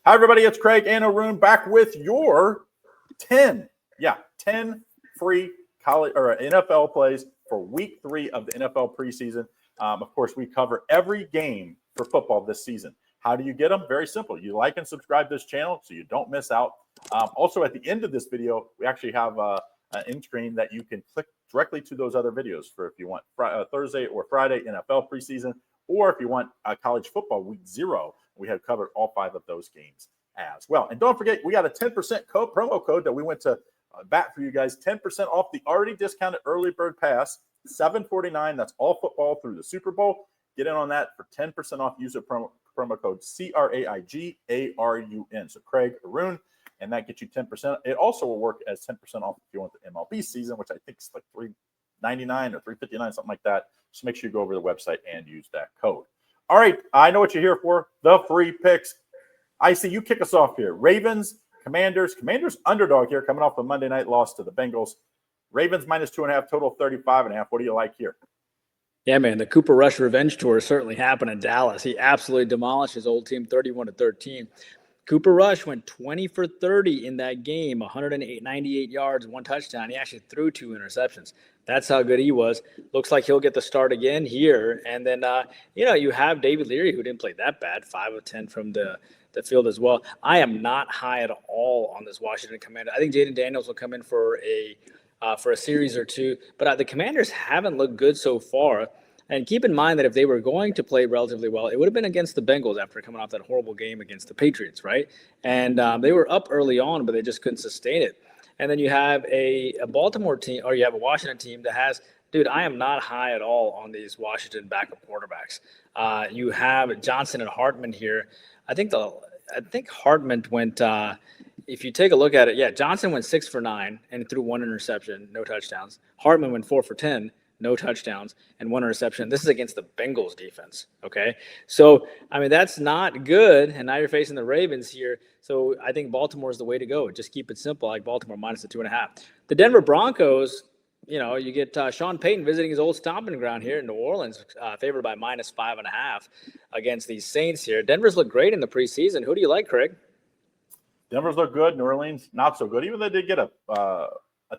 Hi, everybody. It's Craig and Arun back with your 10 free college or NFL plays for week 3 of the NFL preseason. Of course, we cover every game for football this season. How do you get them? Very simple. You like and subscribe this channel so you don't miss out. Also, at the end of this video, we actually have an end screen that you can click directly to those other videos for if you want Thursday or Friday NFL preseason, or if you want college football week 0. We have covered all 5 of those games as well. And don't forget, we got a 10% promo code that we went to bat for you guys. 10% off the already discounted early bird pass, $749. That's all football through the Super Bowl. Get in on that for 10% off. Use the promo code CRAIGARUN. So Craig, Arun, and that gets you 10%. It also will work as 10% off if you want the MLB season, which I think is like $399 or $359, something like that. Just make sure you go over to the website and use that code. All right, I know what you're here for, the free picks. I see you kick us off here. Ravens, Commanders underdog here, coming off a Monday night loss to the Bengals. Ravens -2.5, total 35.5. What do you like here? Yeah, man, the Cooper Rush revenge tour certainly happened in Dallas. He absolutely demolished his old team 31-13. Cooper Rush went 20 for 30 in that game, 198 yards, 1 touchdown. He actually threw 2 interceptions. That's how good he was. Looks like he'll get the start again here. And then, you have David Leary, who didn't play that bad, 5 of 10 from the field as well. I am not high at all on this Washington Commander. I think Jaden Daniels will come in for a series or 2. But the Commanders haven't looked good so far. And keep in mind that if they were going to play relatively well, it would have been against the Bengals after coming off that horrible game against the Patriots, right? And they were up early on, but they just couldn't sustain it. And then you have a Baltimore team, or you have a Washington team that has, dude, I am not high at all on these Washington backup quarterbacks. You have Johnson and Hartman here. I think Hartman went, if you take a look at it, yeah, Johnson went 6 for 9 and threw 1 interception, no touchdowns. Hartman went 4 for 10. No touchdowns, and 1 interception. This is against the Bengals defense, okay? So, I mean, that's not good, and now you're facing the Ravens here. So I think Baltimore is the way to go. Just keep it simple, like Baltimore minus the 2.5. The Denver Broncos, you get Sean Payton visiting his old stomping ground here in New Orleans, favored by minus 5.5 against these Saints here. Denver's looked great in the preseason. Who do you like, Craig? Denver's looked good. New Orleans, not so good. Even though they did get a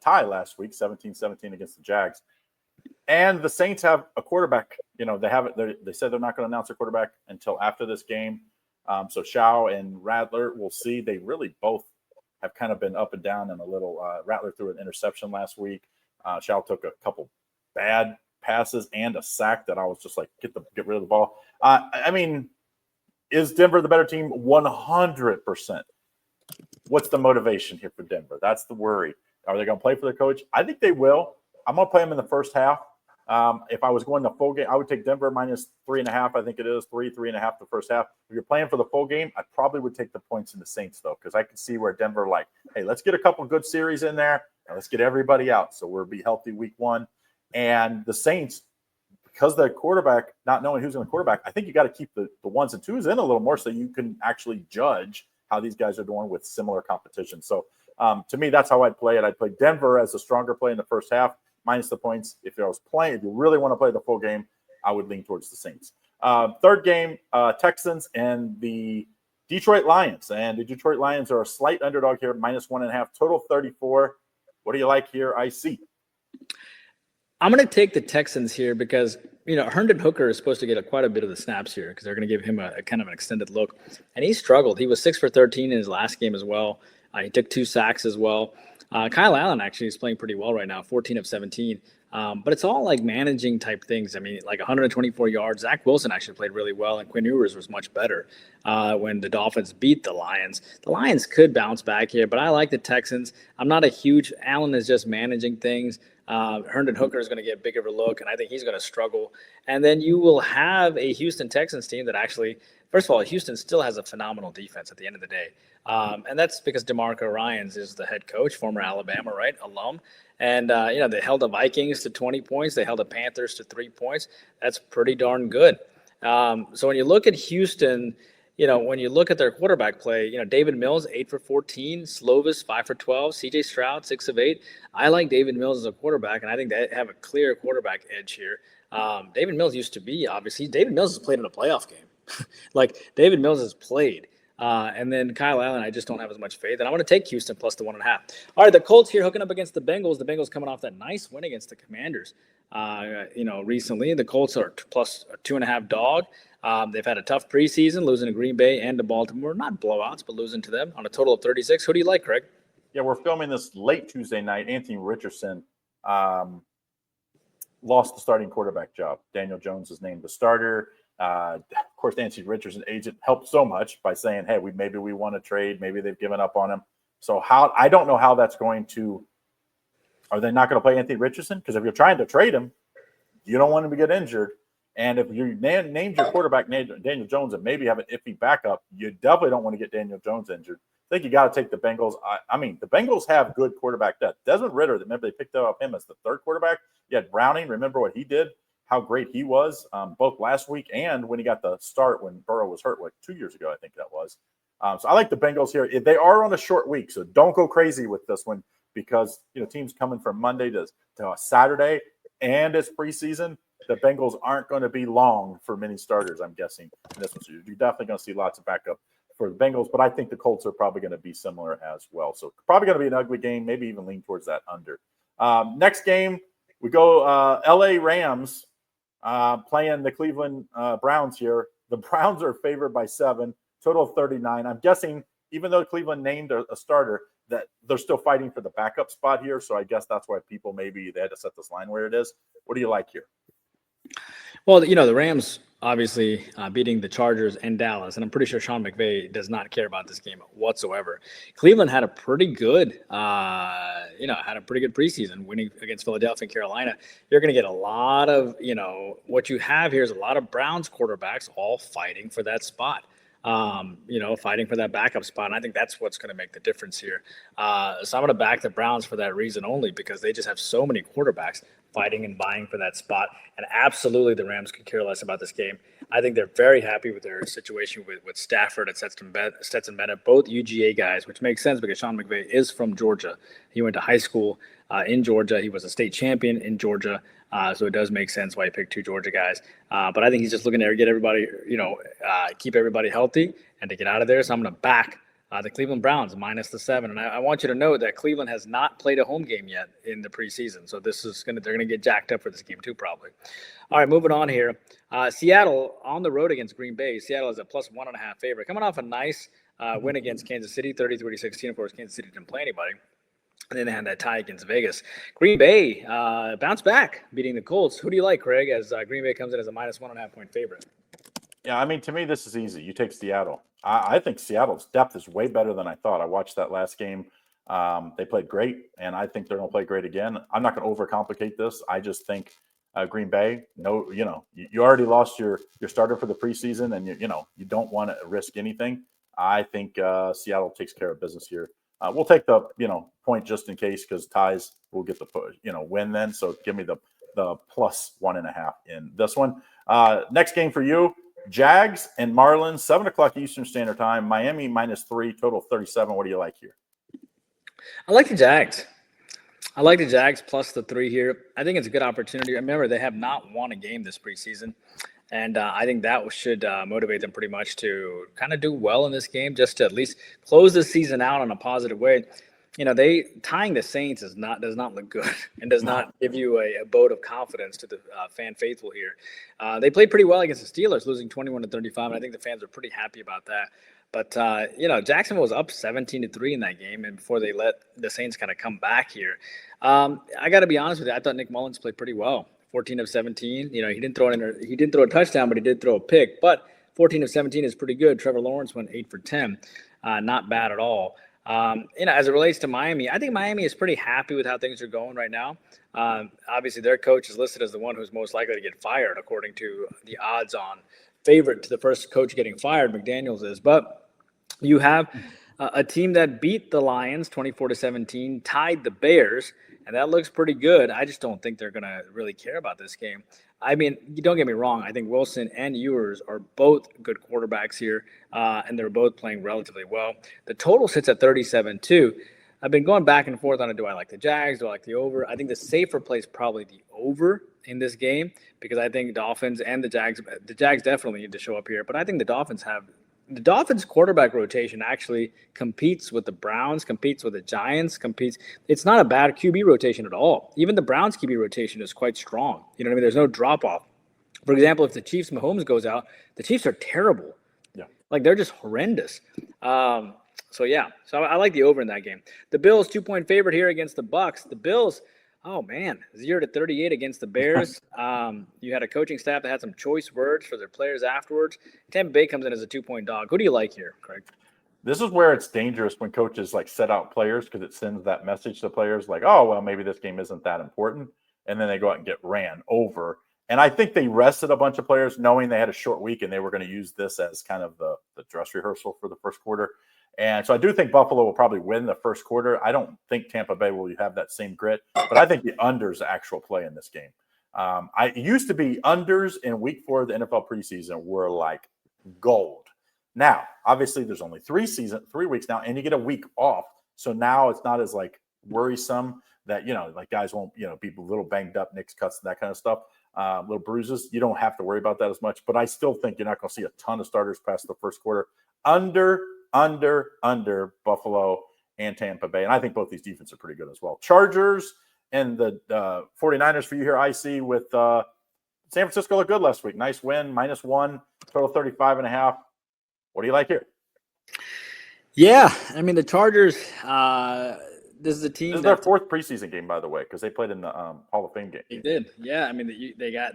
tie last week, 17-17 against the Jags. And the Saints have a quarterback. They said they're not going to announce their quarterback until after this game. So Shaw and Rattler, we'll see. They really both have kind of been up and down and a little. Rattler threw an interception last week. Shaw took a couple bad passes and a sack that I was just like, get rid of the ball. I mean, is Denver the better team? 100%. What's the motivation here for Denver? That's the worry. Are they going to play for the coach? I think they will. I'm going to play them in the first half. If I was going the full game, I would take Denver minus 3.5. I think it is 3.5 the first half. If you're playing for the full game, I probably would take the points in the Saints, though, because I can see where Denver hey, let's get a couple good series in there, and let's get everybody out so we'll be healthy week 1. And the Saints, because the quarterback, not knowing who's going to quarterback, I think you got to keep the 1s and 2s in a little more so you can actually judge how these guys are doing with similar competition. So to me, that's how I'd play it. I'd play Denver as a stronger play in the first half, minus the points. If you really want to play the full game, I would lean towards the Saints. Third game, Texans and the Detroit Lions. And the Detroit Lions are a slight underdog here, minus 1.5, total 34. What do you like here? I see. I'm going to take the Texans here because, Herndon Hooker is supposed to get quite a bit of the snaps here because they're going to give him a kind of an extended look. And he struggled. He was 6 for 13 in his last game as well. He took 2 sacks as well. Kyle Allen actually is playing pretty well right now, 14 of 17. But it's all like managing type things. I mean, like 124 yards. Zach Wilson actually played really well, and Quinn Ewers was much better when the Dolphins beat the Lions. The Lions could bounce back here, but I like the Texans. I'm not a huge – Allen is just managing things. Herndon Hooker is going to get a big of a look, and I think he's going to struggle. And then you will have a Houston Texans team that actually – first of all, Houston still has a phenomenal defense at the end of the day. And that's because DeMarco Ryans is the head coach, former Alabama, right, alum. And, they held the Vikings to 20 points. They held the Panthers to 3 points. That's pretty darn good. So when you look at Houston, when you look at their quarterback play, David Mills, 8 for 14, Slovis, 5 for 12, C.J. Stroud, 6 of 8. I like David Mills as a quarterback, and I think they have a clear quarterback edge here. David Mills used to be, obviously. David Mills has played in a playoff game. David Mills has played. And then Kyle Allen, I just don't have as much faith. And I want to take Houston plus the 1.5. All right, the Colts here hooking up against the Bengals. The Bengals coming off that nice win against the Commanders. Recently the Colts are plus a 2.5 dog. They've had a tough preseason, losing to Green Bay and to Baltimore. Not blowouts, but losing to them on a total of 36. Who do you like, Craig? Yeah, we're filming this late Tuesday night. Anthony Richardson lost the starting quarterback job. Daniel Jones is named the starter. Of course, Anthony Richardson agent helped so much by saying, hey, maybe we want to trade. Maybe they've given up on him. So I don't know how that's going to – are they not going to play Anthony Richardson? Because if you're trying to trade him, you don't want him to get injured. And if you named your quarterback Daniel Jones and maybe have an iffy backup, you definitely don't want to get Daniel Jones injured. I think you got to take the Bengals. I mean, the Bengals have good quarterback depth. Desmond Ridder, remember they picked up him as the third quarterback. You had Browning. Remember what he did, how great he was both last week and when he got the start when Burrow was hurt, 2 years ago, I think that was. So I like the Bengals here. They are on a short week, so don't go crazy with this one because teams coming from Monday to Saturday and it's preseason. The Bengals aren't going to be long for many starters, I'm guessing. In this one. So you're definitely going to see lots of backup for the Bengals, but I think the Colts are probably going to be similar as well. So probably going to be an ugly game, maybe even lean towards that under. Next game, we go LA Rams playing the Cleveland Browns here. The Browns are favored by 7, total of 39. I'm guessing even though Cleveland named a starter, that they're still fighting for the backup spot here. So I guess that's why people maybe they had to set this line where it is. What do you like here? Well, the Rams obviously beating the Chargers and Dallas, and I'm pretty sure Sean McVay does not care about this game whatsoever. Cleveland had a pretty good, preseason, winning against Philadelphia and Carolina. You're going to get a lot of, what you have here is a lot of Browns quarterbacks all fighting for that spot. Fighting for that backup spot. And I think that's what's going to make the difference here. So I'm going to back the Browns for that reason only because they just have so many quarterbacks fighting and vying for that spot. And absolutely the Rams could care less about this game. I think they're very happy with their situation with Stafford and Stetson Bennett, both UGA guys, which makes sense because Sean McVay is from Georgia. He went to high school in Georgia. He was a state champion in Georgia. So it does make sense why he picked 2 Georgia guys. But I think he's just looking to get everybody, keep everybody healthy and to get out of there. So I'm going to back the Cleveland Browns minus the 7. And I want you to know that Cleveland has not played a home game yet in the preseason. So they're going to get jacked up for this game too, probably. All right, moving on here. Seattle on the road against Green Bay. Seattle is a plus 1.5 favorite. Coming off a nice win against Kansas City, 33-16. Of course, Kansas City didn't play anybody. And then they had that tie against Vegas. Green Bay bounced back, beating the Colts. Who do you like, Craig, as Green Bay comes in as a minus 1.5 point favorite? Yeah, I mean, to me, this is easy. You take Seattle. I think Seattle's depth is way better than I thought. I watched that last game. They played great, and I think they're going to play great again. I'm not going to overcomplicate this. I just think Green Bay, you already lost your starter for the preseason, and you don't want to risk anything. I think Seattle takes care of business here. We'll take the point just in case because ties will get the win then. So give me the plus 1.5 in this one. Next game for you, Jags and Marlins, 7:00 Eastern Standard Time. Miami minus 3, total 37. What do you like here? I like the Jags. I like the Jags plus the 3 here. I think it's a good opportunity. Remember, they have not won a game this preseason. And I think that should motivate them pretty much to kind of do well in this game, just to at least close the season out in a positive way. Tying the Saints does not look good and does not give you a vote of confidence to the fan faithful here. They played pretty well against the Steelers, losing 21-35, and I think the fans are pretty happy about that. But Jacksonville was up 17-3 in that game, and before they let the Saints kind of come back here, I got to be honest with you, I thought Nick Mullins played pretty well. 14 of 17. He didn't throw a touchdown, but he did throw a pick. But 14 of 17 is pretty good. Trevor Lawrence went 8 for 10. Not bad at all. As it relates to Miami, I think Miami is pretty happy with how things are going right now. Obviously, their coach is listed as the one who's most likely to get fired, according to the odds-on favorite to the first coach getting fired. McDaniels is. But you have a team that beat the Lions 24-17, tied the Bears, and that looks pretty good. I just don't think they're going to really care about this game. I mean, don't get me wrong. I think Wilson and Ewers are both good quarterbacks here, and they're both playing relatively well. The total sits at 37-2. I've been going back and forth on it. Do I like the Jags? Do I like the over? I think the safer play is probably the over in this game because I think Dolphins and the Jags definitely need to show up here. But I think the Dolphins have The Dolphins quarterback rotation actually competes with the Browns, competes with the Giants, competes. It's not a bad QB rotation at all. Even the Browns QB rotation is quite strong. You know what I mean? There's no drop off. For example, if the Chiefs Mahomes goes out, the Chiefs are terrible. Yeah. Like they're just horrendous. So I like the over in that game. The Bills 2-point favorite here against the Bucs. The Bills, oh man, 0-38 against the Bears. You had a coaching staff that had some choice words for their players afterwards. Tampa Bay comes in as a 2-point dog. Who do you like here, Craig? This is where it's dangerous when coaches like set out players, because it sends that message to players like, oh, well, maybe this game isn't that important. And then they go out and get ran over. And I think they rested a bunch of players knowing they had a short week and they were going to use this as kind of the dress rehearsal for the first quarter. And so I do think Buffalo will probably win the first quarter. I don't think Tampa Bay will have that same grit, but I think the unders the actual play in this game. It used to be unders in week 4 of the NFL preseason were like gold. Now, obviously, there's only 3 weeks now, and you get a week off. So now it's not as like worrisome that, like guys won't, be a little banged up, nicks, cuts, and that kind of stuff. Little bruises. You don't have to worry about that as much, but I still think you're not going to see a ton of starters past the first quarter. Under Buffalo and Tampa Bay. And I think both these defenses are pretty good as well. Chargers and the 49ers for you here, I see with San Francisco looked good last week. Nice win, -1, total 35.5. What do you like here? Yeah, I mean, the Chargers, this is a team. This is their 4th preseason game, by the way, because they played in the Hall of Fame game. They did. Yeah, I mean, they had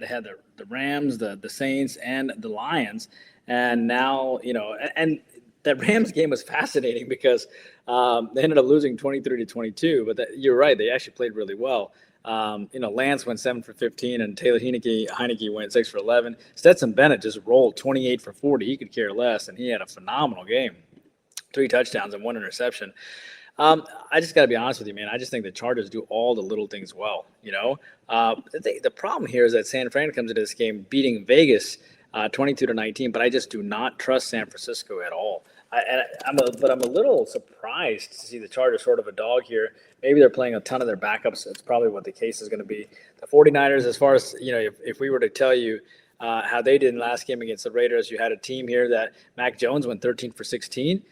the Rams, the Saints, and the Lions. And now, and that Rams game was fascinating because they ended up losing 23-22. But you're right; they actually played really well. Lance went 7 for 15, and Taylor Heineke went 6 for 11. Stetson Bennett just rolled 28 for 40. He could care less, and he had a phenomenal game. 3 touchdowns and 1 interception. I just got to be honest with you, man. I just think the Chargers do all the little things well. The problem here is that San Fran comes into this game beating Vegas 22-19, but I just do not trust San Francisco at all. I'm a little surprised to see the Chargers sort of a dog here. Maybe they're playing a ton of their backups. That's probably what the case is going to be. The 49ers, as far as, if we were to tell you how they did in last game against the Raiders, you had a team here that Mac Jones went 13 for 16.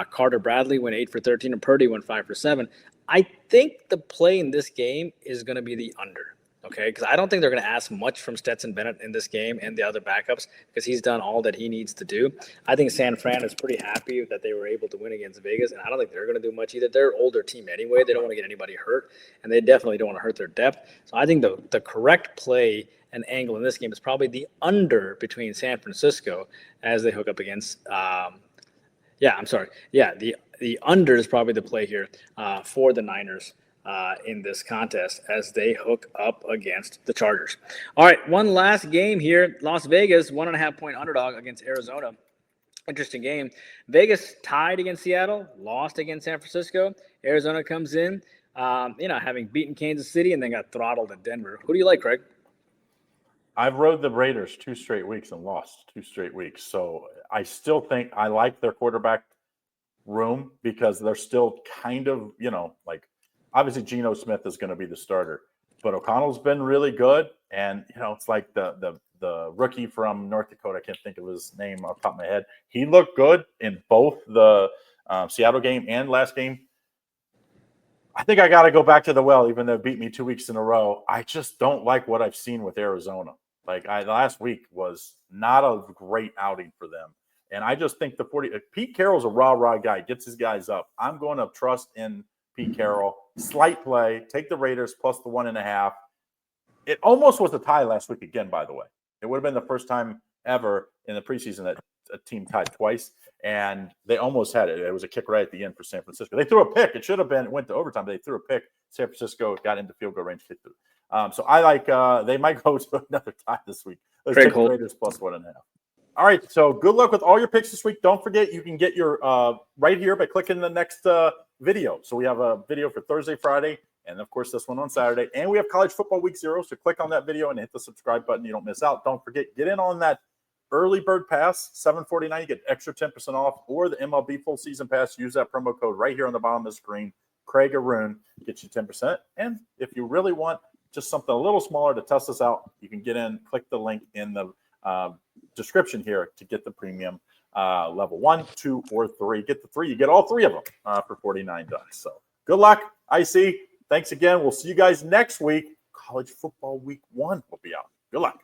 Carter Bradley went 8 for 13, and Purdy went 5 for 7. I think the play in this game is going to be the under. Okay, because I don't think they're going to ask much from Stetson Bennett in this game and the other backups because he's done all that he needs to do. I think San Fran is pretty happy that they were able to win against Vegas, and I don't think they're going to do much either. They're an older team anyway. They don't want to get anybody hurt, and they definitely don't want to hurt their depth. So I think the correct play and angle in this game is probably the between San Francisco as they hook up against the under is probably the play here for the Niners. In this contest as they hook up against the Chargers. All right, one last game here. Las Vegas, 1.5-point underdog against Arizona. Interesting game. Vegas tied against Seattle, lost against San Francisco. Arizona comes in, having beaten Kansas City and then got throttled at Denver. Who do you like, Craig? I've rode the Raiders 2 straight weeks and lost 2 straight weeks. So I still think I like their quarterback room because they're still kind of, obviously, Geno Smith is going to be the starter, but O'Connell's been really good. And, it's like the rookie from North Dakota. I can't think of his name off the top of my head. He looked good in both the Seattle game and last game. I think I got to go back to the well, even though it beat me 2 weeks in a row. I just don't like what I've seen with Arizona. Last week was not a great outing for them. And I just think Pete Carroll's a raw guy, gets his guys up. I'm going to trust in Pete Carroll. Slight play. Take the Raiders plus the 1.5. It almost was a tie last week again, by the way. It would have been the first time ever in the preseason that a team tied twice, and they almost had it. It was a kick right at the end for San Francisco. They threw a pick. It should have been. It went to overtime, but they threw a pick. San Francisco got into field goal range. So I like they might go to another tie this week. Let's take the Raiders plus 1.5. All right, so good luck with all your picks this week. Don't forget, you can get your right here by clicking the next video. So we have a video for Thursday, Friday, and of course this one on Saturday. And we have college football week 0. So click on that video and hit the subscribe button. You don't miss out. Don't forget, get in on that early bird pass, $7.49. You get extra 10% off, or the MLB full season pass. Use that promo code right here on the bottom of the screen. Craig Arun gets you 10%. And if you really want just something a little smaller to test us out, you can get in, click the link in the description here to get the premium level 1, 2, or 3. Get the 3. You get all 3 of them for $49. So good luck, IC. Thanks again. We'll see you guys next week. College football week 1 will be out. Good luck.